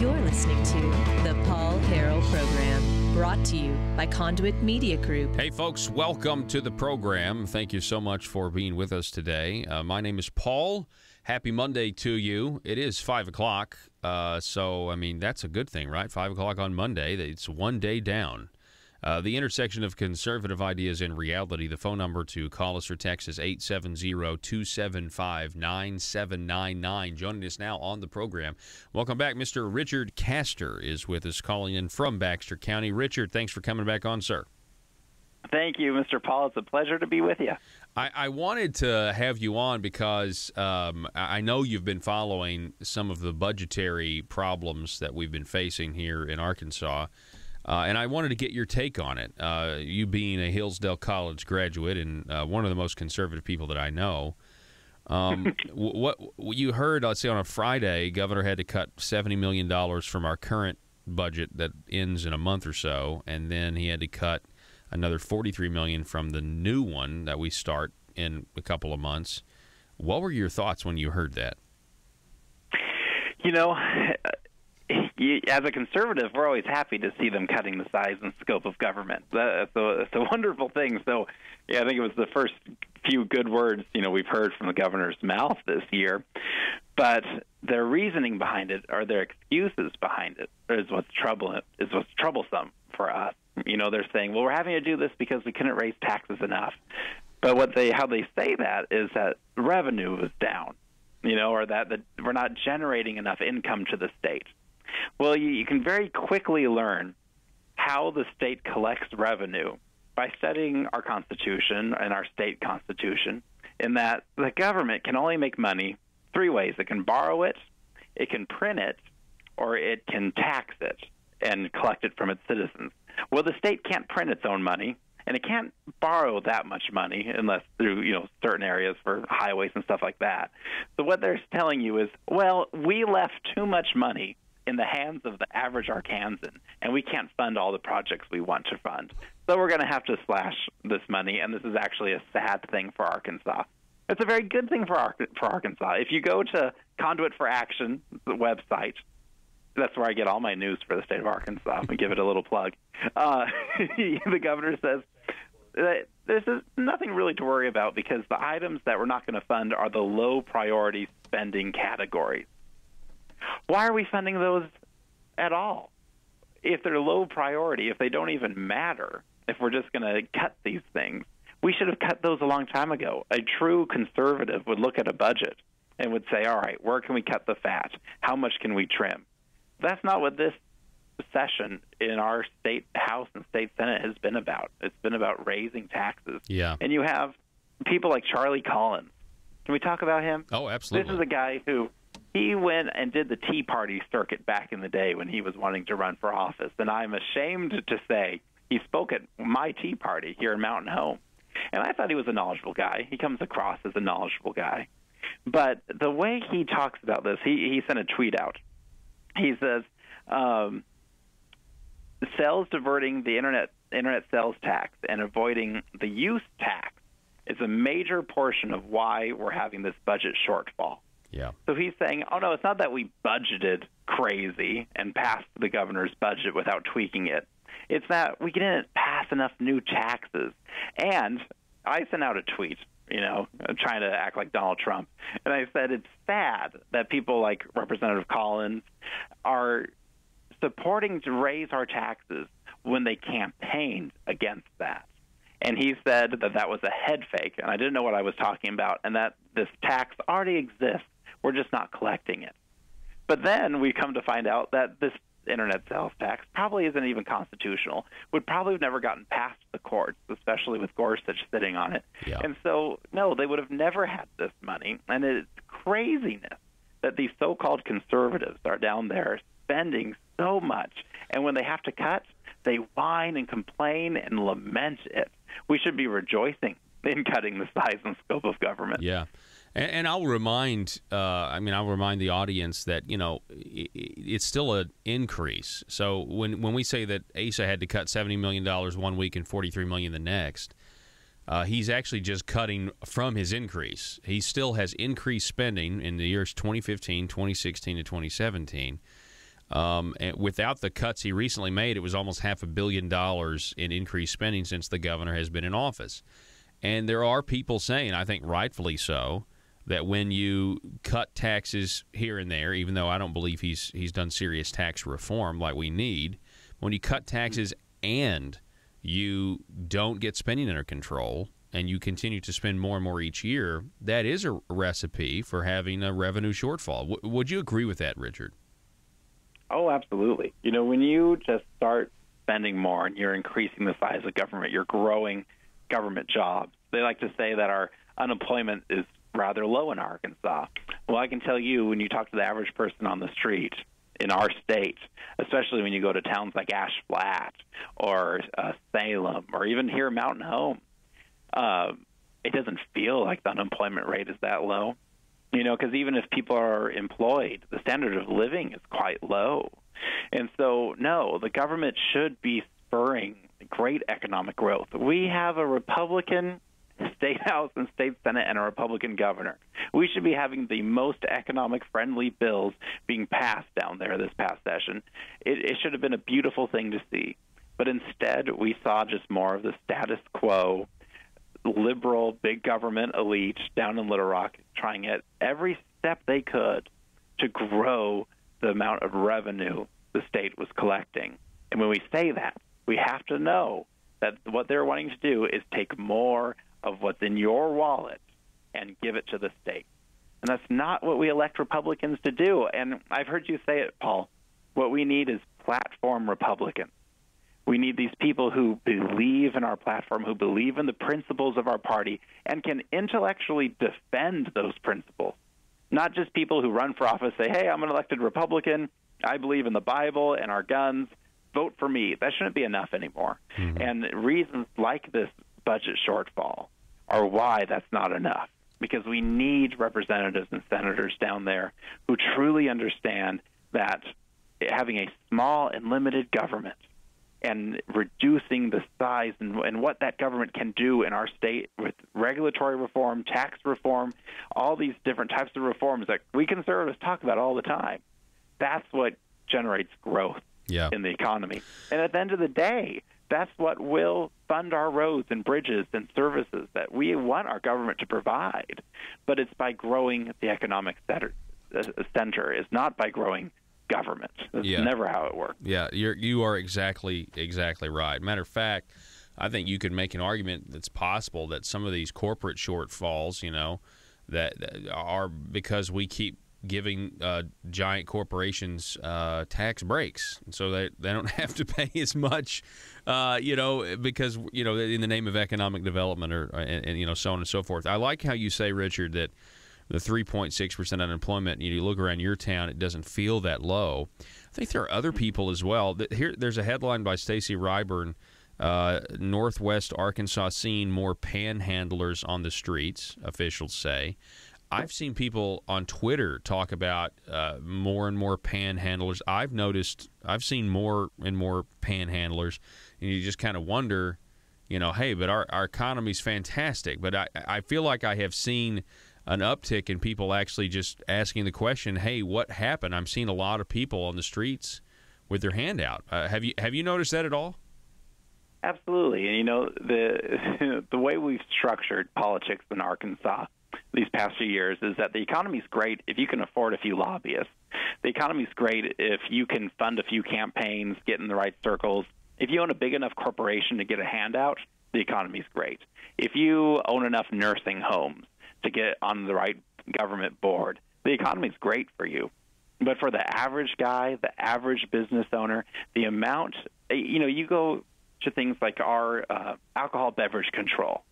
You're listening to the Paul Harrell Program, brought to you by Conduit Media Group. Hey, folks, welcome to the program. Thank you so much for being with us today. My name is Paul. Happy Monday to you. It is 5 o'clock, so, I mean, that's a good thing, right? 5 o'clock on Monday. It's one day down. The intersection of conservative ideas and reality. The phone number to call us or text is 870-275-9799. Joining us now on the program. Welcome back. Mr. Richard Castor is with us, calling in from Baxter County. Richard, thanks for coming back on, sir. Thank you, Mr. Paul. It's a pleasure to be with you. I wanted to have you on because I know you've been following some of the budgetary problems that we've been facing here in Arkansas. And I wanted to get your take on it. You being a Hillsdale College graduate and one of the most conservative people that I know, what you heard, let's say on a Friday, Governor had to cut $70 million from our current budget that ends in a month or so, and then he had to cut another $43 million from the new one that we start in a couple of months. What were your thoughts when you heard that? You know, as a conservative, we're always happy to see them cutting the size and scope of government. It's a wonderful thing. So, yeah, I think it was the first few good words, we've heard from the governor's mouth this year. But their reasoning behind it, or their excuses behind it, is what's troublesome for us. They're saying, well, we're having to do this because we couldn't raise taxes enough. But how they say that is that revenue was down, or that we're not generating enough income to the state. Well, you can very quickly learn how the state collects revenue by studying our Constitution and our state Constitution, in that the government can only make money three ways. It can borrow it, it can print it, or it can tax it and collect it from its citizens. Well, the state can't print its own money, and it can't borrow that much money unless through certain areas for highways and stuff like that. So what they're telling you is, well, we left too much money in the hands of the average Arkansan, and we can't fund all the projects we want to fund. So we're going to have to slash this money, and this is actually a sad thing for Arkansas. It's a very good thing for Arkansas. If you go to Conduit for Action, the website, that's where I get all my news for the state of Arkansas. We give it a little plug. The governor says that there's nothing really to worry about because the items that we're not going to fund are the low priority spending categories. Why are we funding those at all? If they're low priority, if they don't even matter, if we're just going to cut these things, we should have cut those a long time ago. A true conservative would look at a budget and would say, all right, where can we cut the fat? How much can we trim? That's not what this session in our state House and state Senate has been about. It's been about raising taxes. Yeah. And you have people like Charlie Collins. Can we talk about him? Oh, absolutely. This is a guy who he went and did the Tea Party circuit back in the day when he was wanting to run for office. And I'm ashamed to say he spoke at my Tea Party here in Mountain Home. And I thought he was a knowledgeable guy. He comes across as a knowledgeable guy. But the way he talks about this, he sent a tweet out. He says, sales diverting the internet sales tax and avoiding the use tax is a major portion of why we're having this budget shortfall. Yeah. So he's saying, oh, no, it's not that we budgeted crazy and passed the governor's budget without tweaking it. It's that we didn't pass enough new taxes. And I sent out a tweet, trying to act like Donald Trump. And I said it's sad that people like Representative Collins are supporting to raise our taxes when they campaigned against that. And he said that was a head fake, and I didn't know what I was talking about, and that this tax already exists. We're just not collecting it. But then we come to find out that this internet sales tax probably isn't even constitutional, would probably have never gotten past the courts, especially with Gorsuch sitting on it. Yeah. And so, no, they would have never had this money. And it's craziness that these so-called conservatives are down there spending so much. And when they have to cut, they whine and complain and lament it. We should be rejoicing in cutting the size and scope of government. Yeah. And I'll remind, the audience that, it's still an increase. So when we say that Asa had to cut $70 million one week and $43 million the next, he's actually just cutting from his increase. He still has increased spending in the years 2015, 2016, and 2017. And without the cuts he recently made, it was almost $500 million in increased spending since the governor has been in office. And there are people saying, I think rightfully so, that when you cut taxes here and there, even though I don't believe he's done serious tax reform like we need, when you cut taxes and you don't get spending under control and you continue to spend more and more each year, that is a recipe for having a revenue shortfall. Would you agree with that, Richard? Oh, absolutely. When you just start spending more and you're increasing the size of government, you're growing government jobs. They like to say that our unemployment is rather low in Arkansas. Well, I can tell you, when you talk to the average person on the street in our state, especially when you go to towns like Ash Flat or Salem or even here Mountain Home, it doesn't feel like the unemployment rate is that low. Because even if people are employed, the standard of living is quite low. And so, no, the government should be spurring great economic growth. We have a Republican state house and state senate and a Republican governor. We should be having the most economic-friendly bills being passed down there this past session. It should have been a beautiful thing to see. But instead, we saw just more of the status quo, liberal, big government elite down in Little Rock trying at every step they could to grow the amount of revenue the state was collecting. And when we say that, we have to know that what they're wanting to do is take more of what's in your wallet and give it to the state. And that's not what we elect Republicans to do. And I've heard you say it, Paul. What we need is platform Republicans. We need these people who believe in our platform, who believe in the principles of our party, and can intellectually defend those principles. Not just people who run for office say, hey, I'm an elected Republican, I believe in the Bible and our guns, vote for me. That shouldn't be enough anymore. Mm-hmm. And reasons like this budget shortfall are why that's not enough, because we need representatives and senators down there who truly understand that having a small and limited government and reducing the size and what that government can do in our state with regulatory reform, tax reform, all these different types of reforms that we conservatives talk about all the time, that's what generates growth in the economy. And at the end of the day, that's what will fund our roads and bridges and services that we want our government to provide. But it's by growing the economic center. It's not by growing government. That's never how it works. Yeah, you are exactly right. Matter of fact, I think you could make an argument that's possible that some of these corporate shortfalls, that are because we keep giving giant corporations tax breaks, so they don't have to pay as much, because in the name of economic development and so on and so forth. I like how you say, Richard, that the 3.6% unemployment, you look around your town, it doesn't feel that low. I think there are other people as well. There's a headline by Stacy Ryburn, Northwest Arkansas seeing more panhandlers on the streets, officials say. I've seen people on Twitter talk about more and more panhandlers. I've seen more and more panhandlers, and you just kind of wonder, hey, but our economy's fantastic. But I feel like I have seen an uptick in people actually just asking the question, hey, what happened? I'm seeing a lot of people on the streets with their hand out. Have you noticed that at all? Absolutely. And, the way we've structured politics in Arkansas these past few years is that the economy's great if you can afford a few lobbyists. The economy's great if you can fund a few campaigns, get in the right circles. If you own a big enough corporation to get a handout, the economy's great. If you own enough nursing homes to get on the right government board, the economy's great for you. But for the average guy, the average business owner, the amount, you go to things like our alcohol beverage control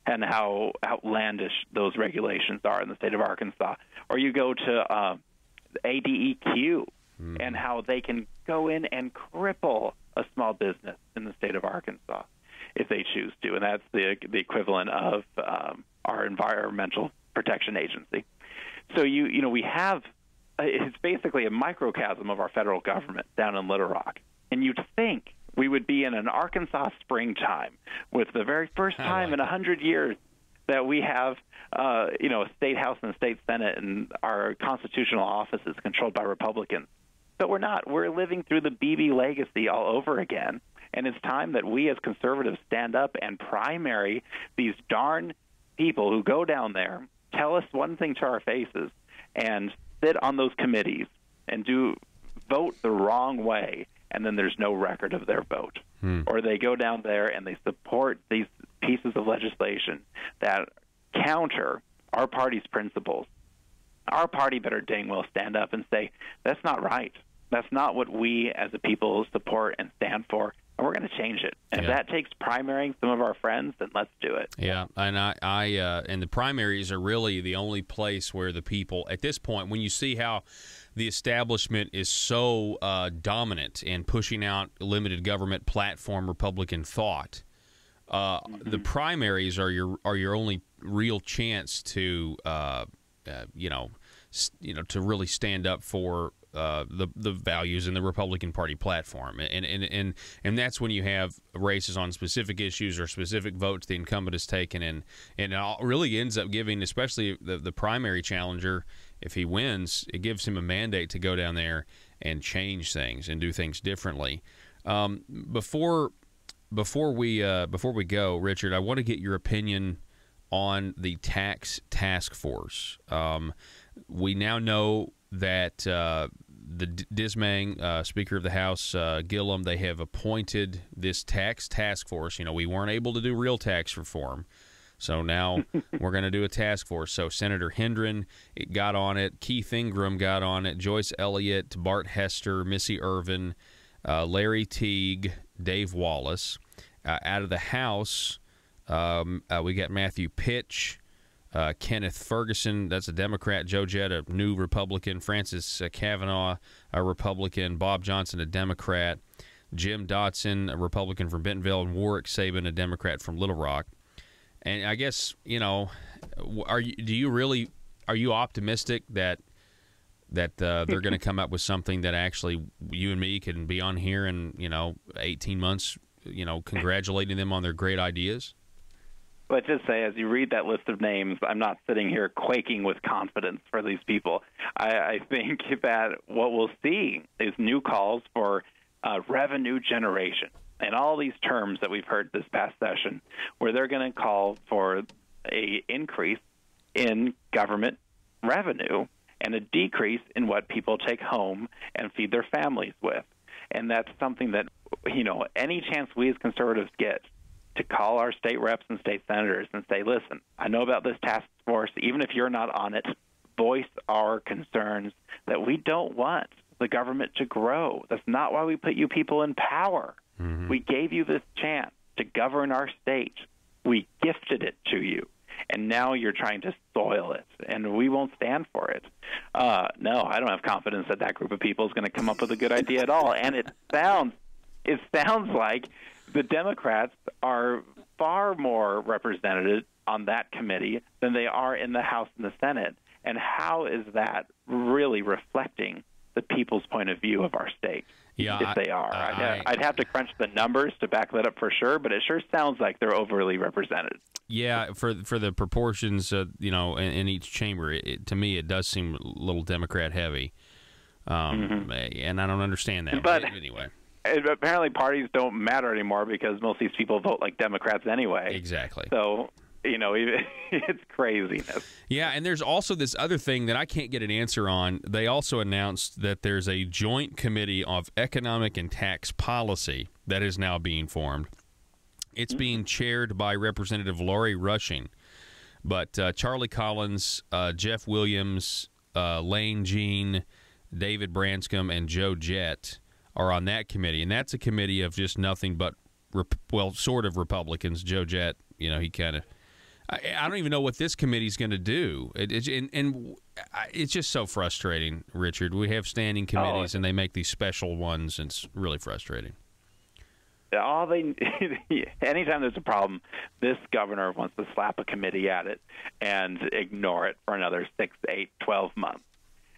and how outlandish those regulations are in the state of Arkansas. Or you go to ADEQ and how they can go in and cripple a small business in the state of Arkansas if they choose to. And that's the equivalent of our Environmental Protection Agency. So we have it's basically a microcosm of our federal government down in Little Rock. And you'd think we would be in an Arkansas springtime with the very first time in 100 years that we have a state house and a state senate, and our constitutional office is controlled by Republicans. but we're not. We're living through the BB legacy all over again. And it's time that we as conservatives stand up and primary these darn people who go down there, tell us one thing to our faces, and sit on those committees and vote the wrong way, and then there's no record of their vote. Or they go down there and they support these pieces of legislation that counter our party's principles. Our party better dang well stand up and say, that's not right. That's not what we as a people support and stand for, and we're going to change it. And if that takes primarying some of our friends, then let's do it. Yeah, and and the primaries are really the only place where the people, at this point, when you see how the establishment is so dominant in pushing out limited government platform Republican thought, the primaries are your only real chance to to really stand up for the values in the Republican Party platform, and that's when you have races on specific issues or specific votes the incumbent has taken, and it really ends up giving, especially the primary challenger, if he wins, it gives him a mandate to go down there and change things and do things differently. Before we go, Richard, I want to get your opinion on the tax task force. We now know that the Dismang, Speaker of the House, Gillum, they have appointed this tax task force. We weren't able to do real tax reform, so now we're going to do a task force. So Senator Hendren got on it, Keith Ingram got on it, Joyce Elliott, Bart Hester, Missy Irvin, Larry Teague, Dave Wallace. Out of the House, we got Matthew Pitch, Kenneth Ferguson, that's a Democrat, Joe Jett, a new Republican, Francis Kavanaugh, a Republican, Bob Johnson, a Democrat, Jim Dotson, a Republican from Bentonville, and Warwick Sabin, a Democrat from Little Rock. And I guess, are you optimistic that they're going to come up with something that actually you and me can be on here in 18 months, congratulating them on their great ideas? But just say, as you read that list of names, I'm not sitting here quaking with confidence for these people. I think that what we'll see is new calls for revenue generation and all these terms that we've heard this past session, where they're going to call for a increase in government revenue and a decrease in what people take home and feed their families with. And that's something that, any chance we as conservatives get to call our state reps and state senators and say, listen, I know about this task force. Even if you're not on it, voice our concerns that we don't want the government to grow. That's not why we put you people in power. Mm-hmm. We gave you this chance to govern our state. We gifted it to you. And now you're trying to soil it, and we won't stand for it. No, I don't have confidence that group of people is going to come up with a good idea at all. And it sounds like the Democrats are far more represented on that committee than they are in the House and the Senate. And how is that really reflecting the people's point of view of our state? Yeah, if they are. I'd have to crunch the numbers to back that up for sure, but it sure sounds like they're overly represented. Yeah, for the proportions, in each chamber, to me it does seem a little Democrat heavy, and I don't understand that. But anyway, apparently parties don't matter anymore because most of these people vote like Democrats anyway. Exactly. So, it's craziness. Yeah, and there's also this other thing that I can't get an answer on. They also announced that there's a joint committee of economic and tax policy that is now being formed. It's being chaired by Representative Lori Rushing, but Charlie Collins, Jeff Williams, Lane Jean, David Branscombe, and Joe Jett are on that committee, and that's a committee of just nothing but, sort of Republicans. Joe Jett, he kind of, I don't even know what this committee's going to do. It's just so frustrating, Richard. We have standing committees, and they make these special ones, and it's really frustrating. Anytime there's a problem, this governor wants to slap a committee at it and ignore it for another 6, 8, 12 months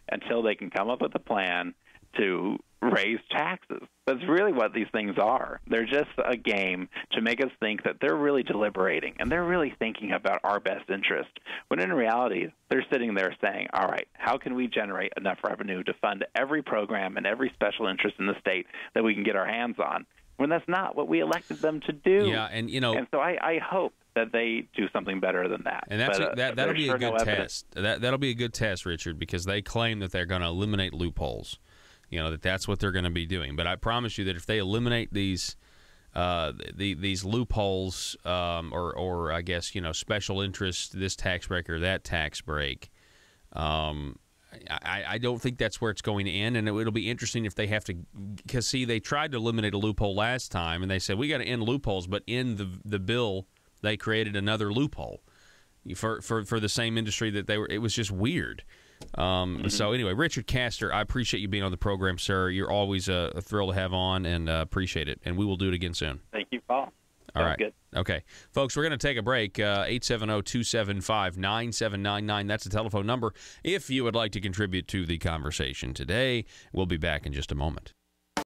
until they can come up with a plan to raise taxes. That's really what these things are. They're just a game to make us think that they're really deliberating and they're really thinking about our best interest, when in reality, they're sitting there saying, all right, how can we generate enough revenue to fund every program and every special interest in the state that we can get our hands on, when that's not what we elected them to do. Yeah, and so I hope that they do something better than that. And that'll be a good test. That'll be a good test, Richard, because they claim that they're going to eliminate loopholes. That's what they're going to be doing. But I promise you that if they eliminate these loopholes, or I guess special interest, this tax break or that tax break, I don't think that's where it's going to end, and it'll be interesting if they have to, because see, they tried to eliminate a loophole last time, and they said we got to end loopholes, but in the bill they created another loophole for the same industry that they were. It was just weird. So anyway, Richard Castor, I appreciate you being on the program, sir. You're always a thrill to have on, and appreciate it, and we will do it again soon. Thank you, Paul. All right. Good. Okay. Folks, we're going to take a break. 870-275-9799. That's the telephone number if you would like to contribute to the conversation today. We'll be back in just a moment.